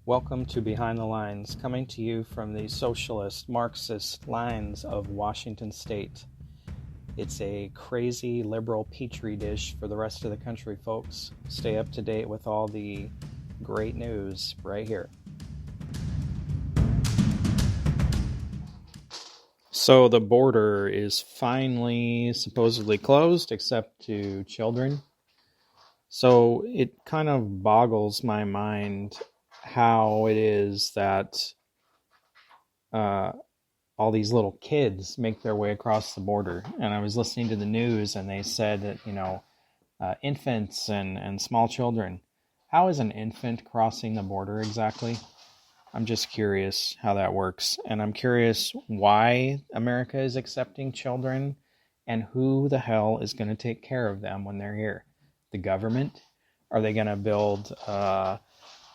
Welcome to Behind the Lines, coming to you from the socialist, Marxist lines of Washington State. It's a crazy liberal petri dish for the rest of the country, folks. Stay up to date with all the great news right here. So the border is finally supposedly closed, except to children. So it kind of boggles my mind how it is that all these little kids make their way across the border. And I was listening to the news, and they said that, infants and small children. How is an infant crossing the border exactly? I'm just curious how that works. And I'm curious why America is accepting children and who the hell is going to take care of them when they're here. The government? Are they going to build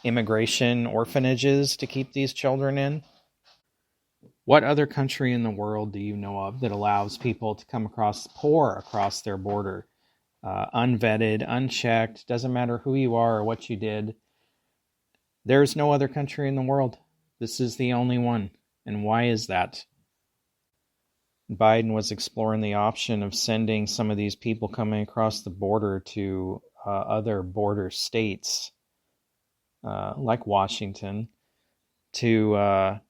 immigration orphanages to keep these children in? What other country in the world do you know of that allows people to pour across their border, unvetted, unchecked, doesn't matter who you are or what you did? There's no other country in the world. This is the only one. And why is that? Biden was exploring the option of sending some of these people coming across the border to other border states, like Washington, to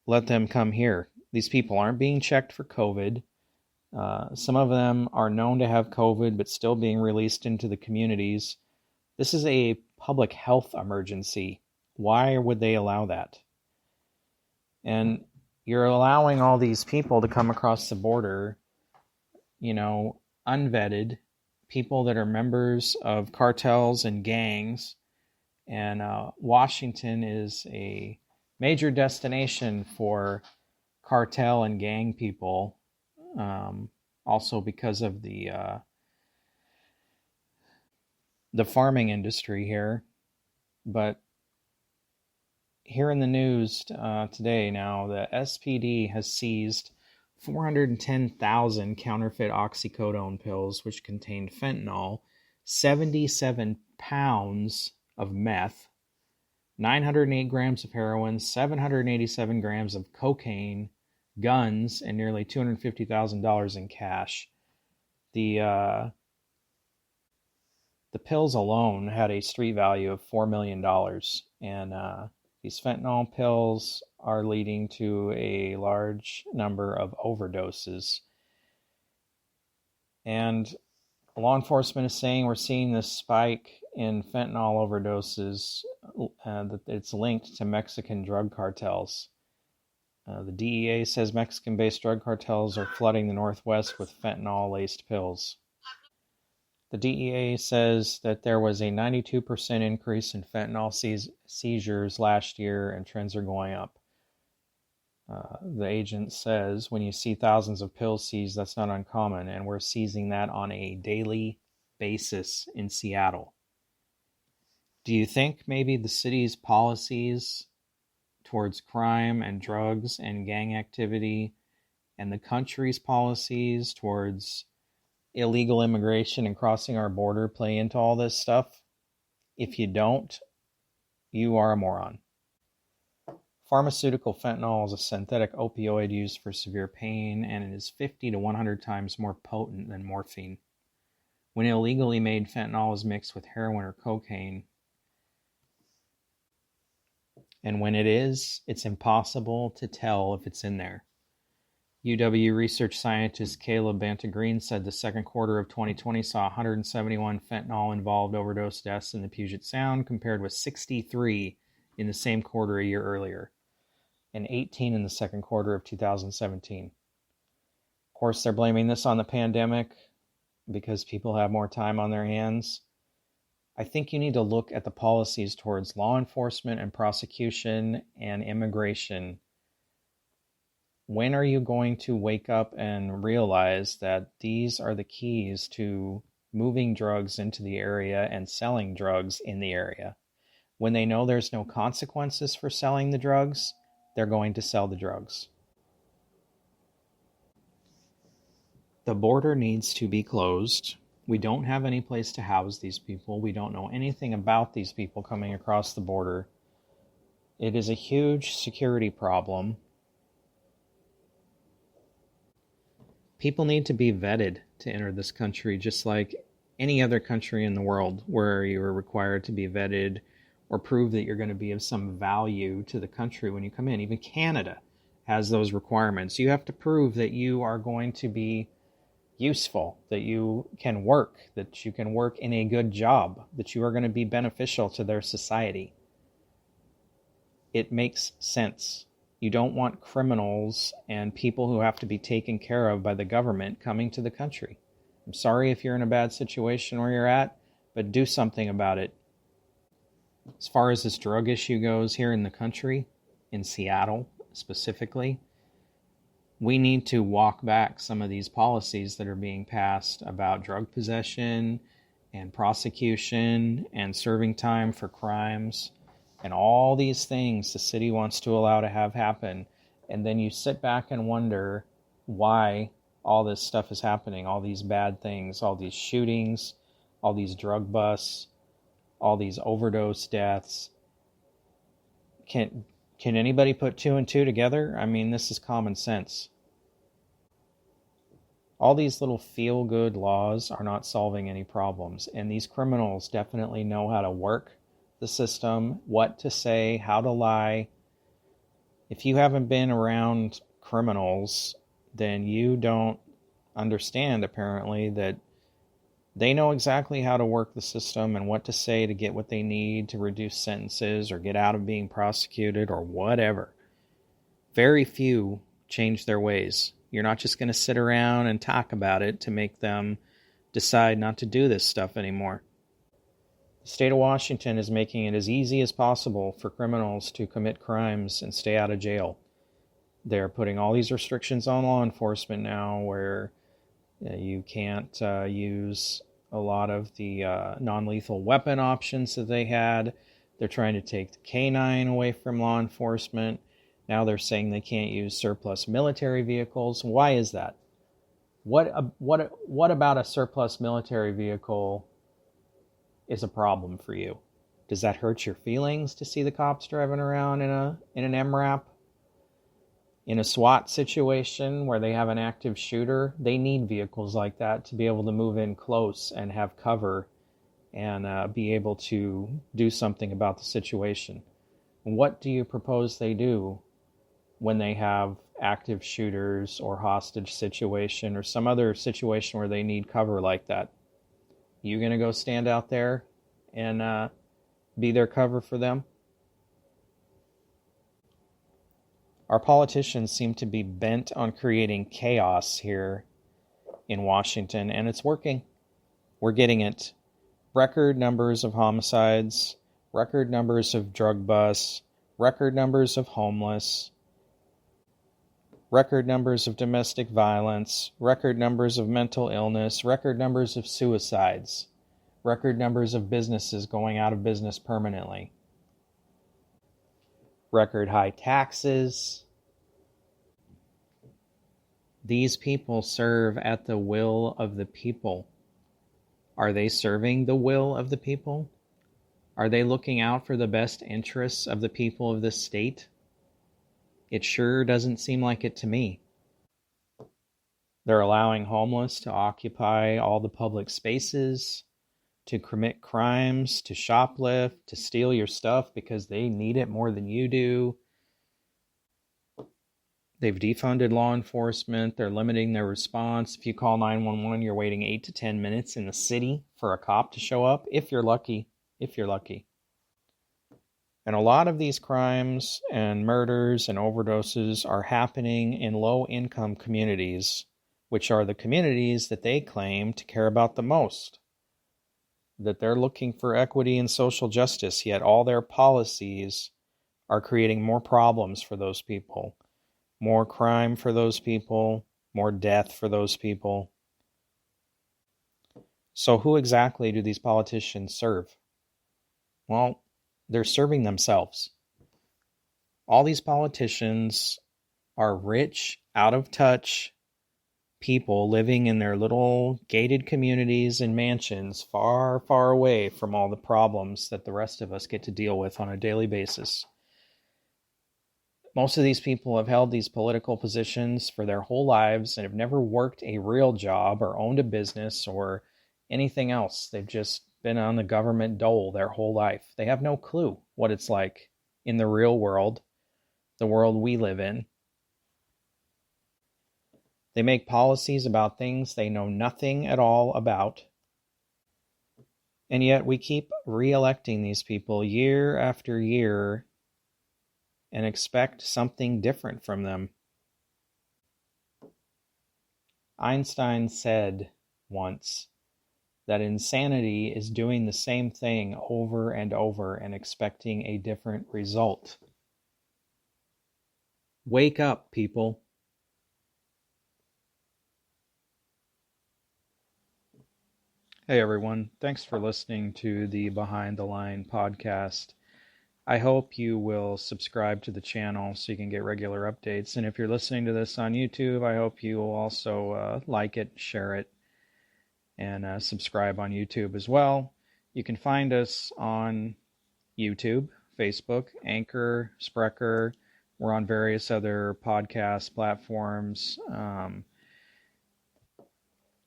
let them come here. These people aren't being checked for COVID. Some of them are known to have COVID, but still being released into the communities. This is a public health emergency. Why would they allow that? And you're allowing all these people to come across the border, unvetted, people that are members of cartels and gangs. And Washington is a major destination for cartel and gang people, also because of the farming industry here. But here in the news today now, the SPD has seized 410,000 counterfeit oxycodone pills, which contained fentanyl, 77 pounds of meth, 908 grams of heroin, 787 grams of cocaine, guns, and nearly $250,000 in cash. The pills alone had a street value of $4 million, and these fentanyl pills are leading to a large number of overdoses. And law enforcement is saying we're seeing this spike in fentanyl overdoses, that it's linked to Mexican drug cartels. The DEA says Mexican-based drug cartels are flooding the Northwest with fentanyl-laced pills. The DEA says that there was a 92% increase in fentanyl seizures last year, and trends are going up. The agent says when you see thousands of pills seized, that's not uncommon, and we're seizing that on a daily basis in Seattle. Do you think maybe the city's policies towards crime and drugs and gang activity and the country's policies towards illegal immigration and crossing our border play into all this stuff? If you don't, you are a moron. Pharmaceutical fentanyl is a synthetic opioid used for severe pain, and it is 50 to 100 times more potent than morphine. When illegally made fentanyl is mixed with heroin or cocaine, and when it is, it's impossible to tell if it's in there. UW research scientist Caleb Bantagreen said the second quarter of 2020 saw 171 fentanyl-involved overdose deaths in the Puget Sound, compared with 63 in the same quarter a year earlier, and 18 in the second quarter of 2017. Of course, they're blaming this on the pandemic because people have more time on their hands. I think you need to look at the policies towards law enforcement and prosecution and immigration. When are you going to wake up and realize that these are the keys to moving drugs into the area and selling drugs in the area? When they know there's no consequences for selling the drugs, they're going to sell the drugs. The border needs to be closed. We don't have any place to house these people. We don't know anything about these people coming across the border. It is a huge security problem. People need to be vetted to enter this country, just like any other country in the world where you're required to be vetted or prove that you're going to be of some value to the country when you come in. Even Canada has those requirements. You have to prove that you are going to be useful, that you can work, that you can work in a good job, that you are going to be beneficial to their society. It makes sense. You don't want criminals and people who have to be taken care of by the government coming to the country. I'm sorry if you're in a bad situation where you're at, but do something about it. As far as this drug issue goes here in the country, in Seattle specifically, we need to walk back some of these policies that are being passed about drug possession and prosecution and serving time for crimes and all these things the city wants to allow to have happen. And then you sit back and wonder why all this stuff is happening, all these bad things, all these shootings, all these drug busts, all these overdose deaths. Can anybody put two and two together? I mean, this is common sense. All these little feel-good laws are not solving any problems, and these criminals definitely know how to work the system, what to say, how to lie. If you haven't been around criminals, then you don't understand, apparently, that they know exactly how to work the system and what to say to get what they need to reduce sentences or get out of being prosecuted or whatever. Very few change their ways. You're not just going to sit around and talk about it to make them decide not to do this stuff anymore. The state of Washington is making it as easy as possible for criminals to commit crimes and stay out of jail. They're putting all these restrictions on law enforcement now where you can't use a lot of the non-lethal weapon options that they had. They're trying to take the canine away from law enforcement. Now they're saying they can't use surplus military vehicles. Why is that? What about a surplus military vehicle is a problem for you? Does that hurt your feelings to see the cops driving around in an MRAP? In a SWAT situation where they have an active shooter, they need vehicles like that to be able to move in close and have cover and be able to do something about the situation. What do you propose they do when they have active shooters or hostage situation or some other situation where they need cover like that? You going to go stand out there and be their cover for them? Our politicians seem to be bent on creating chaos here in Washington, and it's working. We're getting it. Record numbers of homicides, record numbers of drug busts, record numbers of homeless, record numbers of domestic violence, record numbers of mental illness, record numbers of suicides, record numbers of businesses going out of business permanently, record high taxes. These people serve at the will of the people. Are they serving the will of the people? Are they looking out for the best interests of the people of this state? It sure doesn't seem like it to me. They're allowing homeless to occupy all the public spaces, to commit crimes, to shoplift, to steal your stuff because they need it more than you do. They've defunded law enforcement. They're limiting their response. If you call 911, you're waiting 8 to 10 minutes in the city for a cop to show up, if you're lucky. And a lot of these crimes and murders and overdoses are happening in low-income communities, which are the communities that they claim to care about the most. That they're looking for equity and social justice, yet all their policies are creating more problems for those people. More crime for those people, more death for those people. So who exactly do these politicians serve? Well, they're serving themselves. All these politicians are rich, out of touch people living in their little gated communities and mansions far, far away from all the problems that the rest of us get to deal with on a daily basis. Most of these people have held these political positions for their whole lives and have never worked a real job or owned a business or anything else. They've just been on the government dole their whole life. They have no clue what it's like in the real world, the world we live in. They make policies about things they know nothing at all about. And yet we keep re-electing these people year after year and expect something different from them. Einstein said once that insanity is doing the same thing over and over and expecting a different result. Wake up, people. Hey everyone, thanks for listening to the Behind the Line podcast. I hope you will subscribe to the channel so you can get regular updates. And if you're listening to this on YouTube, I hope you will also like it, share it, and subscribe on YouTube as well. You can find us on YouTube, Facebook, Anchor, Spreaker. We're on various other podcast platforms.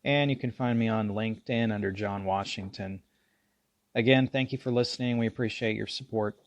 And you can find me on LinkedIn under John Washington. Again, thank you for listening. We appreciate your support.